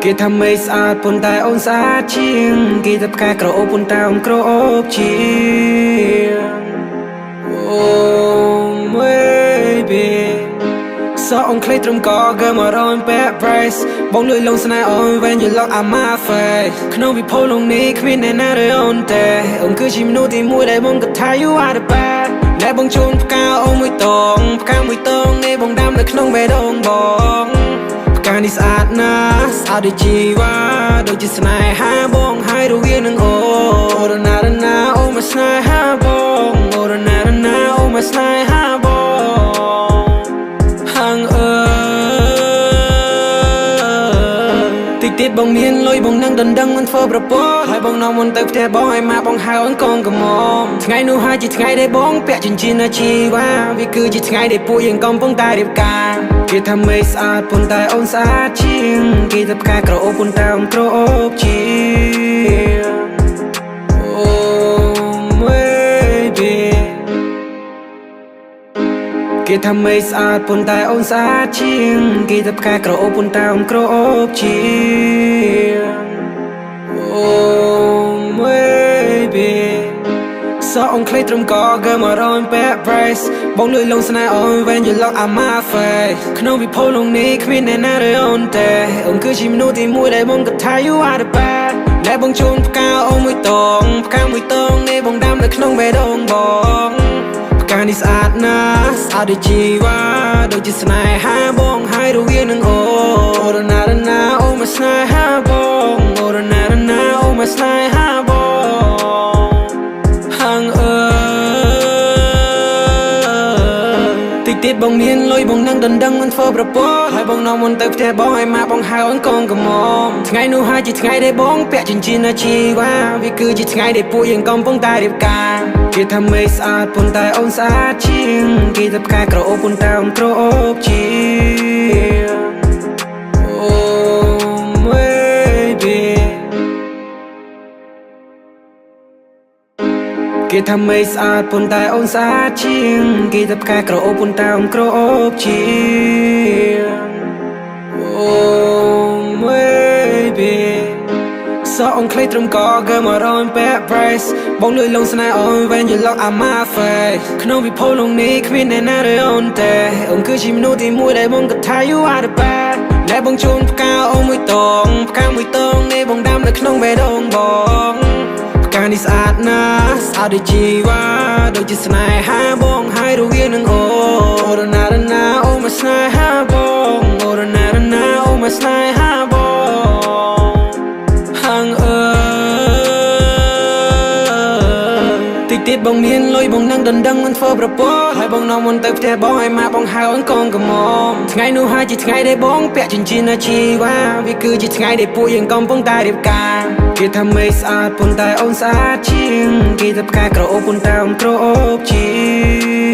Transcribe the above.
គេថាមេស្អាតប៉ុន្តែអូនស្អាតជាងគេថាផ្កាក្រអូបប៉ុន្តែអូនក្រអូបជាង Oh baby សក់អូនខ្លីត្រឹមកកើមករនពាក់ price បងលួយលងស្នេហ៍អូន when you look at my face ក្នុងវិភពលោកនេះគ្មានអ្នកណារើអូនទេអូនគឺជាមនុស្សទីមួយដែលបងគិតថា you are the best ដែលបងជូនផ្កាអូនមួយតងផ្កាមួយតងនេះបងដាំនៅក្នុងបេះដូងបងផ្កានេះស្អាតណាស់ស្អាតដូចជីវ៉ាដូចជាស្នេហាបងហើយរវាងនឹងអូរណារណាអូមកស្នេហាបងអូរណារណាអូមកស្នេហាបងហាងតិចទៀតបងមានលុយបងនឹងដណ្ដឹងមិនធ្វើប្រពន្ធហើយបងនាំមុនទៅផ្ទះបងឲ្យម៉ាក់បងហៅអូនកូនកំមុំថ្ងៃនោះហើយជាថ្ងៃដែលបងពាក់ចិញ្ចៀនអាជីវ៉ាវាគឺជាថ្ងៃដែលពួកយើងកំពុងតែរៀបការគេថាមេស្អាតប៉ុន្តែអូនស្អាតជាងគេថាផ្កាក្រអូបប៉ុន្តែអូនក្រអូបជាង Oh baby គេថាមេស្អាតប៉ុន្តែអូនស្អាតជាងគេថាផ្កាក្រអូបប៉ុន្តែអូនក្រអូបជាង Oh baby សក់អូនខ្លីត្រឹមកកើមករនពាក់ price បងលួយលងស្នេហ៍អូន when you look at my face ក្នុងវិភពលោកនេះគ្មានអ្នកណារើអូនទេអូនគឺជាមនុស្សទីមួយដែលបងគិតថា you are the best ដែលបងជូនផ្កាអូនមួយតងផ្កាមួយតងនេះបងដាំនៅក្នុងបេះដូងបងផ្កានេះស្អាតណាស់ស្អាតដូចជីវ៉ាដូចជាស្នេហាបងហើយរវាងនឹងអូរណារណាអូមកស្នេហាបងអូរណារណាអូមកស្នេហាបងហាងតិចទៀតបងមានលុយបងនឹងដណ្ដឹងមិនធ្វើប្រពន្ធហើយបងនាំមុនទៅផ្ទះបងឲ្យម៉ាក់បងហៅអូនកូនកំមុំថ្ងៃនោះហើយជាថ្ងៃដែលបងពាក់ចិញ្ចៀនអាជីវ៉ាវាគឺជាថ្ងៃដែលពួកយើងកំពុងតែរៀបការគេថាមេស្អាតប៉ុន្តែអូនស្អាតជាងគេថាផ្កាក្រអូបប៉ុន្តែអូនក្រអូបជាង Oh baby គេថាមេស្អាតប៉ុន្តែអូនស្អាតជាងគេថាផ្កាក្រអូបប៉ុន្តែអូនក្រអូបជាង Oh baby សក់អូនខ្លីត្រឹមកកើមករនពាក់ price បងលួយលងស្នេហ៍អូន when you look at my face ក្នុងវិភពលោកនេះគ្មានអ្នកណារើអូនទេអូនគឺជាមនុស្សទីមួយដែលបងគិតថា you are the best ដែលបងជូនផ្កាអូនមួយតងផ្កាមួយតងនេះបងដាំនៅក្នុងបេះដូងបងផ្កានេះស្អាតណាស់ស្អាតដូចជីវ៉ាដូចជាស្នេហាបងហើយរវាងនឹងអូរណារណាអូមកស្នេហាបងអូរណារណាអូមកស្នេហាបងហាងតិចទៀតបងមានលុយបងនឹងដណ្ដឹងមិនធ្វើប្រពន្ធហើយបងនាំមុនទៅផ្ទះបងឲ្យម៉ាក់បងហៅអូនកូនកំមុំថ្ងៃនោះហើយជាថ្ងៃដែលបងពាក់ចិញ្ចៀនអាជីវ៉ាវាគឺជាថ្ងៃដែលពួកយើងកំពុងតែរៀបការគេថាមេស្អាតប៉ុន្តែអូនស្អាតជាងគេថាផ្កាក្រអូបប៉ុន្តែអូនក្រអូបជាង